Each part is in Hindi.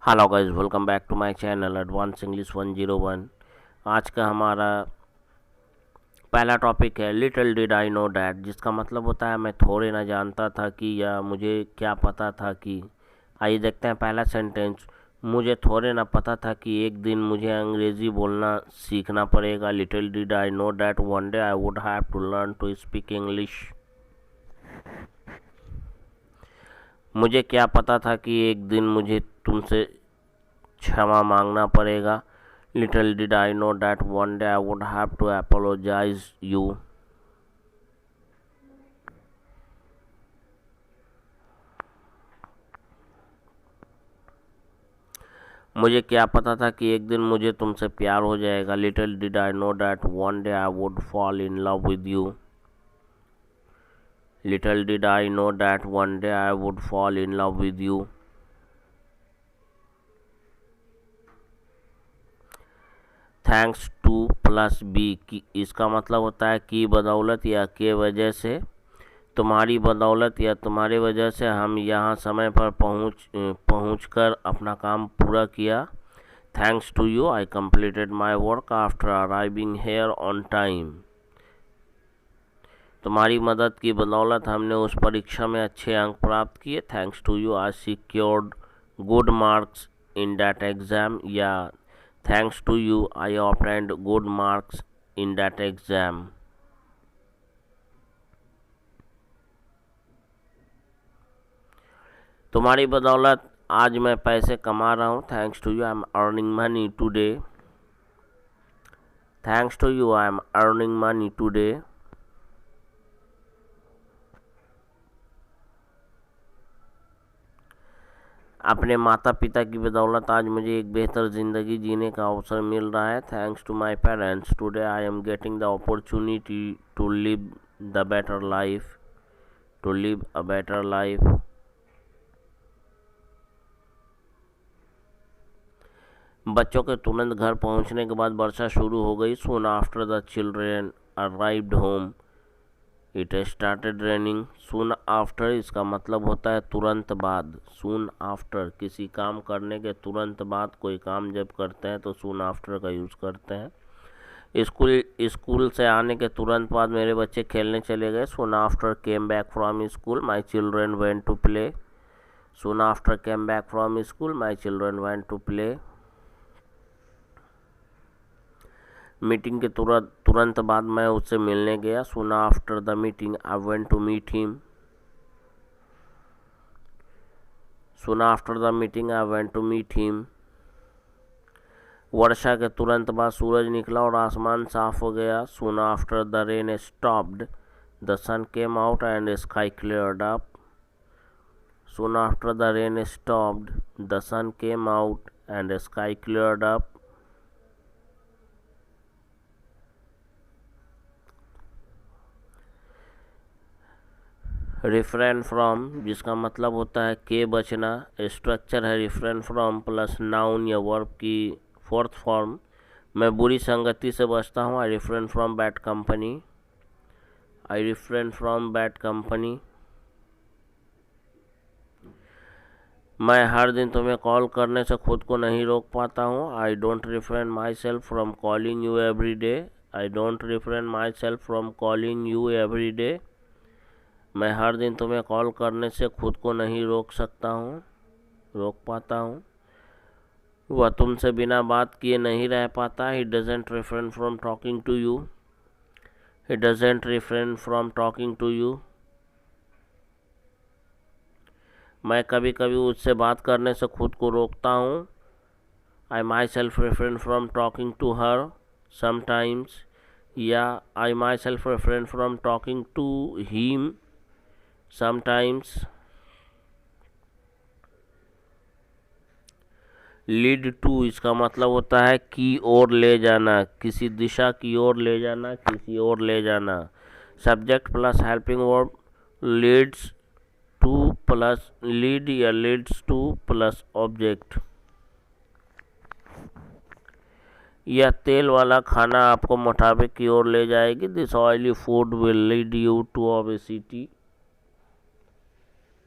Hello guys, welcome back to my channel advance English 101। आज का हमारा पहला टॉपिक है little did I know that, जिसका मतलब होता है मैं थोड़े ना जानता था कि, या मुझे क्या पता था कि। आइए देखते हैं पहला सेंटेंस। मुझे थोड़े ना पता था कि एक दिन मुझे अंग्रेज़ी बोलना सीखना पड़ेगा। Little did I know that one day I would have to learn to speak English. मुझे क्या पता था कि एक दिन मुझे तुमसे क्षमा मांगना पड़ेगा। Little did I know that one day I would have to apologise you. मुझे क्या पता था कि एक दिन मुझे तुमसे प्यार हो जाएगा। Little did I know that one day I would fall in love with you. Little did I know that one day I would fall in love with you. Thanks to plus B की, इसका मतलब होता है की बदौलत या के वजह से। तुम्हारी बदौलत या तुम्हारे वजह से हम यहाँ समय पर पहुँच कर अपना काम पूरा किया। Thanks to you I completed my work after arriving here on time. तुम्हारी मदद की बदौलत हमने उस परीक्षा में अच्छे अंक प्राप्त किए। Thanks to you I secured good marks in that exam, या thanks to you I obtained good marks in that exam. तुम्हारी बदौलत आज मैं पैसे कमा रहा हूँ। Thanks to you I am earning money today. Thanks to you I am earning money today. अपने माता पिता की बदौलत आज मुझे एक बेहतर ज़िंदगी जीने का अवसर मिल रहा है। Thanks to my parents today I am getting the opportunity to live the better life, to live a better life. बच्चों के तुरंत घर पहुंचने के बाद वर्षा शुरू हो गई। सून after the children arrived home it started raining. Soon after इसका मतलब होता है तुरंत बाद। सून आफ्टर किसी काम करने के तुरंत बाद, कोई काम जब करते हैं तो सून आफ्टर का यूज़ करते हैं। स्कूल से आने के तुरंत बाद मेरे बच्चे खेलने चले गए। Soon after came back from school my children went to play. Soon after came back from school my children went to play. Meeting के तुरंत बाद मैं उससे मिलने गया। Soon after the meeting I went to meet him. Soon after the meeting I went to meet him. वर्षा के तुरंत बाद सूरज निकला और आसमान साफ हो गया। Soon after the rain stopped the sun came out and sky cleared up. Soon after the rain stopped the sun came out and sky cleared up. Refrain from, जिसका मतलब होता है के बचना। स्ट्रक्चर है रिफ्रेन फ्रॉम प्लस नाउन या वर्ब की फोर्थ फॉर्म। मैं बुरी संगति से बचता हूँ। I refrain from bad company. I refrain from bad company. मैं हर दिन तुम्हें कॉल करने से खुद को नहीं रोक पाता हूँ। I don't refrain my self from calling you every day. I don't refrain my self from calling you every day. मैं हर दिन तुम्हें कॉल करने से खुद को नहीं रोक पाता हूँ। वह तुमसे बिना बात किए नहीं रह पाता। He doesn't refrain from talking to you. He doesn't refrain from talking to you. मैं कभी कभी उससे बात करने से खुद को रोकता हूँ। I myself refrain from talking to her sometimes, या I myself refrain from talking to him sometimes. Lead to इसका मतलब होता है की ओर ले जाना, किसी दिशा की ओर ले जाना, किसी ओर ले जाना। Subject plus helping verb leads two plus lead या लीड्स टू प्लस ऑब्जेक्ट। यह तेल वाला खाना आपको मोटापे की ओर ले जाएगी। This oily food will lead you to obesity.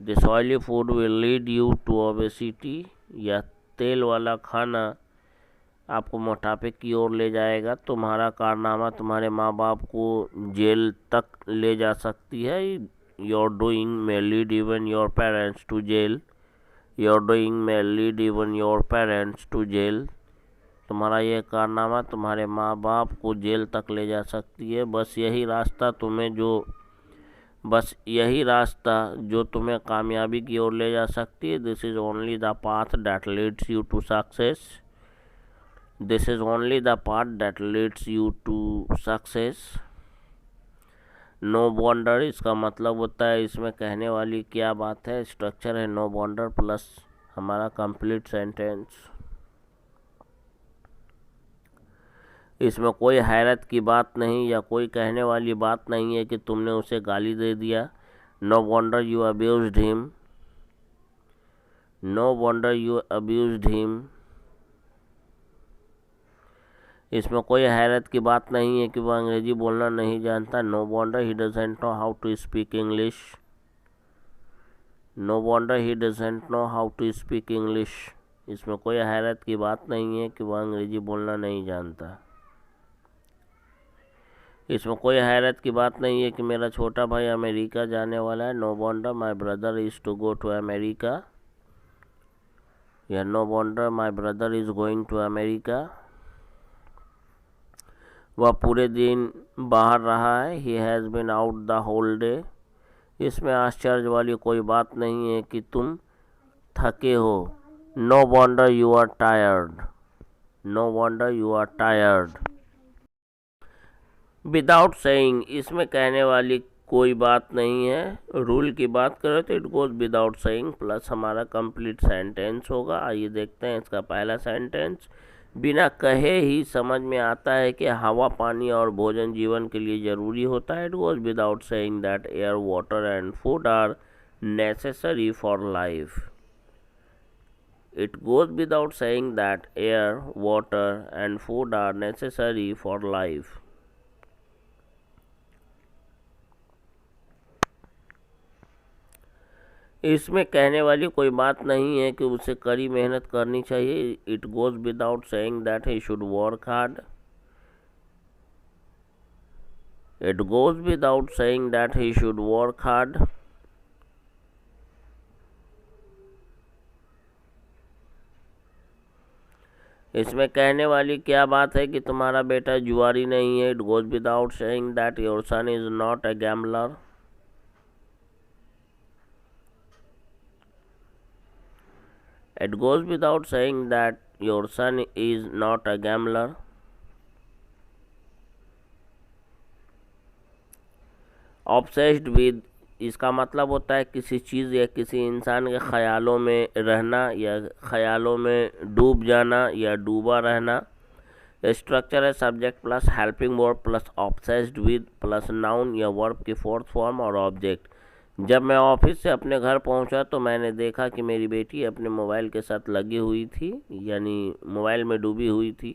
This oily food will lead you to obesity, या तेल वाला खाना आपको मोटापे की ओर ले जाएगा। तुम्हारा कारनामा तुम्हारे माँ बाप को जेल तक ले जा सकती है। Your doing may lead even your parents to jail. Your doing may lead even your parents to jail. तुम्हारा ये कारनामा तुम्हारे माँ बाप को जेल तक ले जा सकती है। बस यही रास्ता जो तुम्हें कामयाबी की ओर ले जा सकती है। This is only the path that leads you to success. This is only the path that leads you to success. No wonder इसका मतलब होता है, इसमें कहने वाली क्या बात है, स्ट्रक्चर है नो बॉन्डर प्लस हमारा कंप्लीट सेंटेंस। इसमें कोई हैरत की बात नहीं या कोई कहने वाली बात नहीं है कि तुमने उसे गाली दे दिया। No wonder you abused him. No wonder you abused him. इसमें कोई हैरत की बात नहीं है कि वह अंग्रेजी बोलना नहीं जानता। No wonder he doesn't know how to speak English. No wonder he doesn't know how to speak English. इसमें कोई हैरत की बात नहीं है कि वह अंग्रेजी बोलना नहीं जानता। इसमें कोई हैरत की बात नहीं है कि मेरा छोटा भाई अमेरिका जाने वाला है। No wonder my brother is to go to America. या no wonder my brother is going to America. वह पूरे दिन बाहर रहा है। He has been out the whole day. इसमें आश्चर्य वाली कोई बात नहीं है कि तुम थके हो। No wonder you are tired. No wonder you are tired. Without saying इसमें कहने वाली कोई बात नहीं है। रूल की बात करें तो it goes without saying plus हमारा कंप्लीट सेंटेंस होगा। आइए देखते हैं इसका पहला सेंटेंस। बिना कहे ही समझ में आता है कि हवा, पानी और भोजन जीवन के लिए ज़रूरी होता है। It goes without saying that air, water and food are necessary for life. It goes without saying that air, water and food are necessary for life. इसमें कहने वाली कोई बात नहीं है कि उसे कड़ी मेहनत करनी चाहिए। It goes without saying that he should work hard. It goes without saying that he should work hard. इसमें कहने वाली क्या बात है कि तुम्हारा बेटा जुआरी नहीं है। It goes without saying that your son is not a gambler. It goes without saying that your son is not a gambler. Obsessed with इसका मतलब होता है किसी चीज़ या किसी इंसान के ख्यालों में रहना या ख्यालों में डूब जाना या डूबा रहना। स्ट्रक्चर है subject plus helping verb plus obsessed with plus noun या वर्ब की फोर्थ फॉर्म और ऑब्जेक्ट। जब मैं ऑफिस से अपने घर पहुंचा तो मैंने देखा कि मेरी बेटी अपने मोबाइल के साथ लगी हुई थी, यानी मोबाइल में डूबी हुई थी।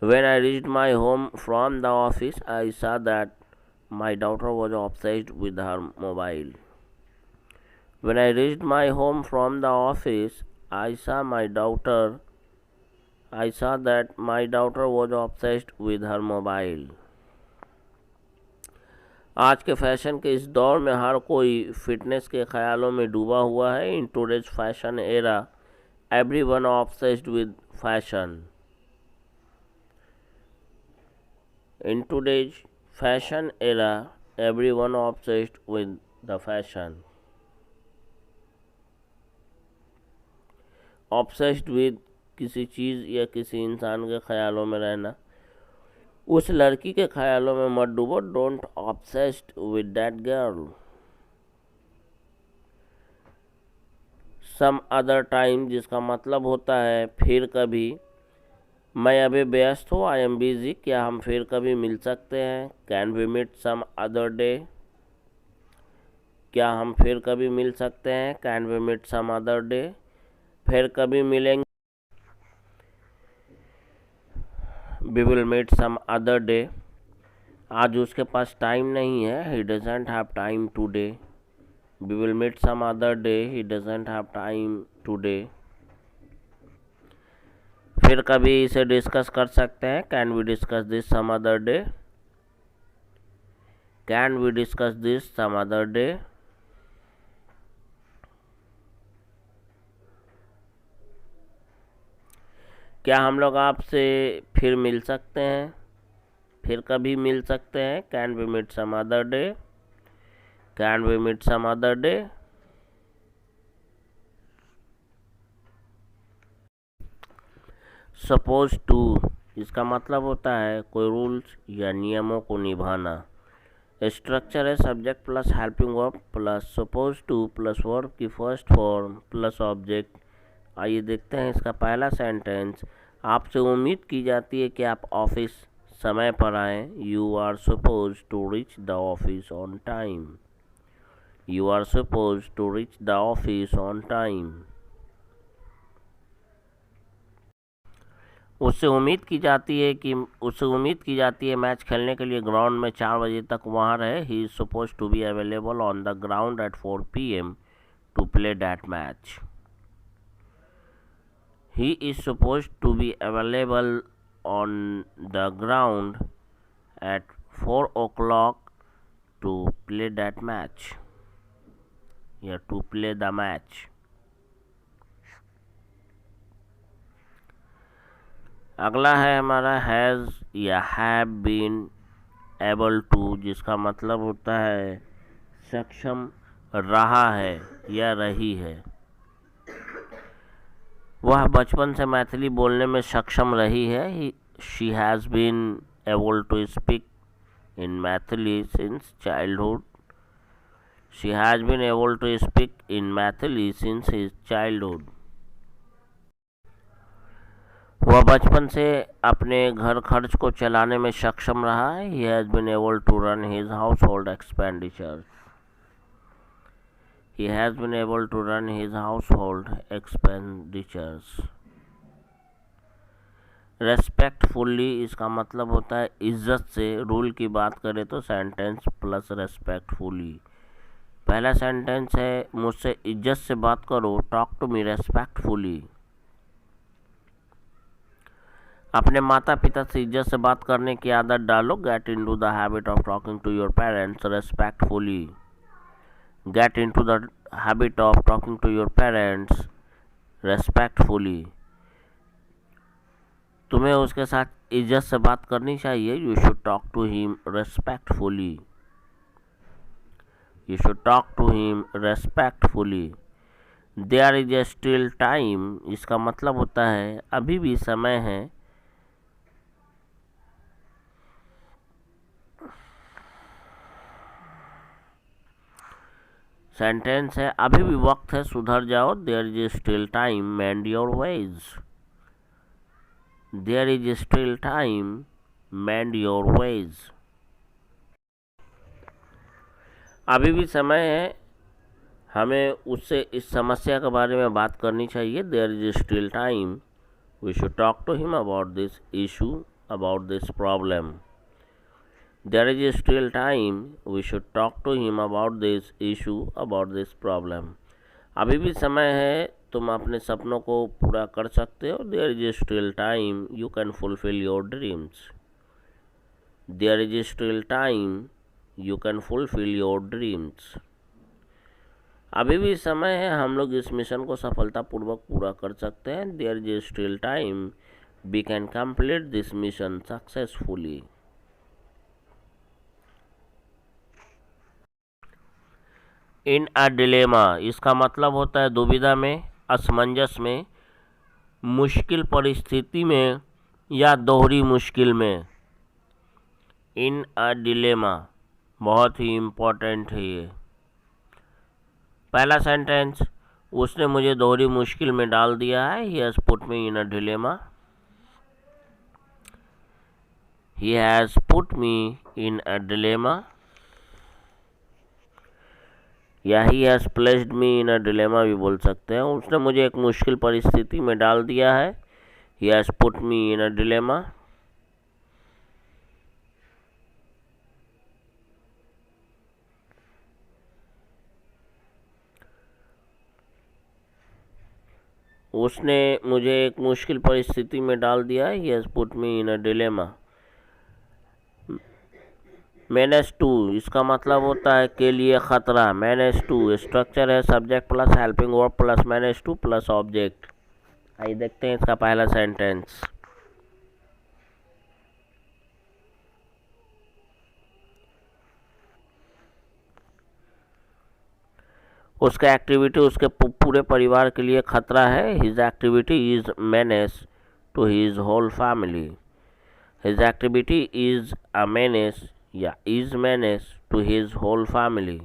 When I reached my home from the office, I saw that my daughter was obsessed with her mobile. When I reached my home from the office, I saw that my daughter was obsessed with her mobile. आज के फैशन के इस दौर में हर कोई फिटनेस के ख्यालों में डूबा हुआ है। In today's fashion era everyone obsessed with fashion. In today's fashion era everyone obsessed with the fashion. Obsessed with किसी चीज़ या किसी इंसान के ख्यालों में रहना। उस लड़की के ख्यालों में मत डूबो। Don't obsessed with that girl. Some other time जिसका मतलब होता है फिर कभी। मैं अभी व्यस्त हूँ, आई एम बिजी। क्या हम फिर कभी मिल सकते हैं? Can we meet some other day. क्या हम फिर कभी मिल सकते हैं? Can we meet some other day. फिर कभी मिलेंगे। We will meet some other day. आज उसके पास टाइम नहीं है। He doesn't have time today. We will meet some other day. He doesn't have time today. फिर कभी इसे डिस्कस कर सकते हैं। Can we discuss this some other day, can we discuss this some other day. क्या हम लोग आपसे फिर मिल सकते हैं, फिर कभी मिल सकते हैं। Can we meet some other day, can we meet some other day. Suppose to, इसका मतलब होता है कोई रूल्स या नियमों को निभाना। स्ट्रक्चर है subject plus helping verb plus suppose two plus verb की फर्स्ट फॉर्म प्लस ऑब्जेक्ट। आइए देखते हैं इसका पहला सेंटेंस। आपसे उम्मीद की जाती है कि आप ऑफिस समय पर आएँ। You are suppose to reach the office on time. You are suppose to reach the office on time. उससे उम्मीद की जाती है मैच खेलने के लिए ग्राउंड में 4 बजे तक वहाँ रहे। He is suppose to be available on the ground at 4 PM to play that match. He is supposed to be available on the ground at 4 o'clock to play that match या to play the match। अगला है हमारा हैज़ या हैव बीन एबल टू, जिसका मतलब होता है सक्षम रहा है या रही है। वह बचपन से मैथिली बोलने में सक्षम रही है। She has been able to speak in Maithili since childhood. She has been able to speak in Maithili since his childhood. वह बचपन से अपने घर खर्च को चलाने में सक्षम रहा है। He has been able to run his household expenditures. He has been able to run his household expenditures. Respectfully इसका मतलब होता है इज्जत से। रूल की बात करें तो सेंटेंस प्लस रेस्पेक्टफुली। पहला सेंटेंस है मुझसे इज्जत से बात करो, टॉक टू मी रेस्पेक्टफुली। अपने माता पिता से इज्जत से बात करने की आदत डालो। Get into the habit of talking to your parents respectfully. Get into the habit of talking to your parents respectfully. तुम्हें उसके साथ इज्जत से बात करनी चाहिए। You should talk to him respectfully. You should talk to him respectfully. There is still time, इसका मतलब होता है अभी भी समय है। सेंटेंस है अभी भी वक्त है, सुधर जाओ। There is still time, mend your ways. There is still time, mend your ways. अभी भी समय है, हमें उससे इस समस्या के बारे में बात करनी चाहिए। There is still time, we should talk to him about this issue, about this problem. There is still time, we should talk to him about this issue, about this problem. अभी भी समय है, तुम अपने सपनों को पूरा कर सकते हो। There is still time, you can fulfill your dreams. There is still time, you can fulfill your dreams. अभी भी समय है, हम लोग इस मिशन को सफलतापूर्वक पूरा कर सकते हैं। There is still time, we can complete this mission successfully. In a dilemma, इसका मतलब होता है दुविधा में, असमंजस में, मुश्किल परिस्थिति में या दोहरी मुश्किल में। इन अ डिलेमा बहुत ही इम्पोर्टेंट है ये। पहला सेंटेंस, उसने मुझे दोहरी मुश्किल में डाल दिया है। He has put me in a dilemma. He has put me in a dilemma या he has placed me in a dilemma भी बोल सकते हैं। उसने मुझे एक मुश्किल परिस्थिति में डाल दिया है। He has put me in a dilemma. उसने मुझे एक मुश्किल परिस्थिति में डाल दिया है। He has put me in a dilemma. Menace to, इसका मतलब होता है के लिए खतरा। मेनेस टू स्ट्रक्चर है subject plus helping verb plus menace to plus object. आइए देखते हैं इसका पहला सेंटेंस। उसका एक्टिविटी उसके पूरे परिवार के लिए खतरा है। His activity is menace to his whole family. His activity is a menace या is menace to his whole family.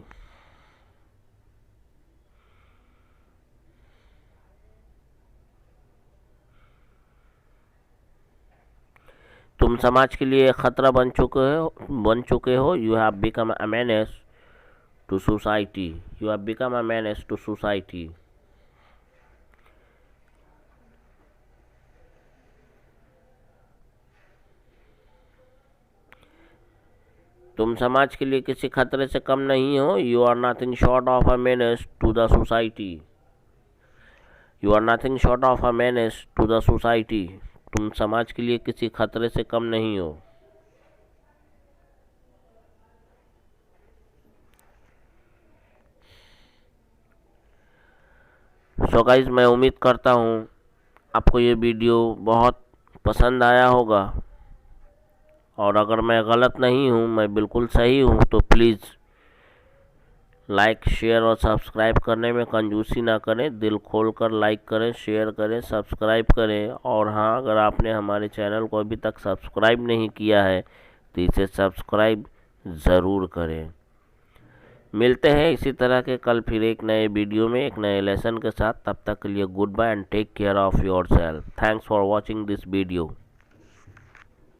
तुम समाज के लिए खतरा बन चुके हो। You have become a menace to society. You have become a menace to society. तुम समाज के लिए किसी खतरे से कम नहीं हो। You are nothing short of a menace to the society. You are nothing short of a menace to the society. तुम समाज के लिए किसी खतरे से कम नहीं हो। सो गाइस, मैं उम्मीद करता हूँ आपको ये वीडियो बहुत पसंद आया होगा। और अगर मैं गलत नहीं हूँ, मैं बिल्कुल सही हूँ, तो प्लीज़ लाइक शेयर और सब्सक्राइब करने में कंजूसी ना करें। दिल खोल कर लाइक करें, शेयर करें, सब्सक्राइब करें। और हाँ, अगर आपने हमारे चैनल को अभी तक सब्सक्राइब नहीं किया है तो इसे सब्सक्राइब ज़रूर करें। मिलते हैं इसी तरह के कल फिर एक नए वीडियो में एक नए लेसन के साथ। तब तक के लिए goodbye and take care of yourself. Thanks for watching this video.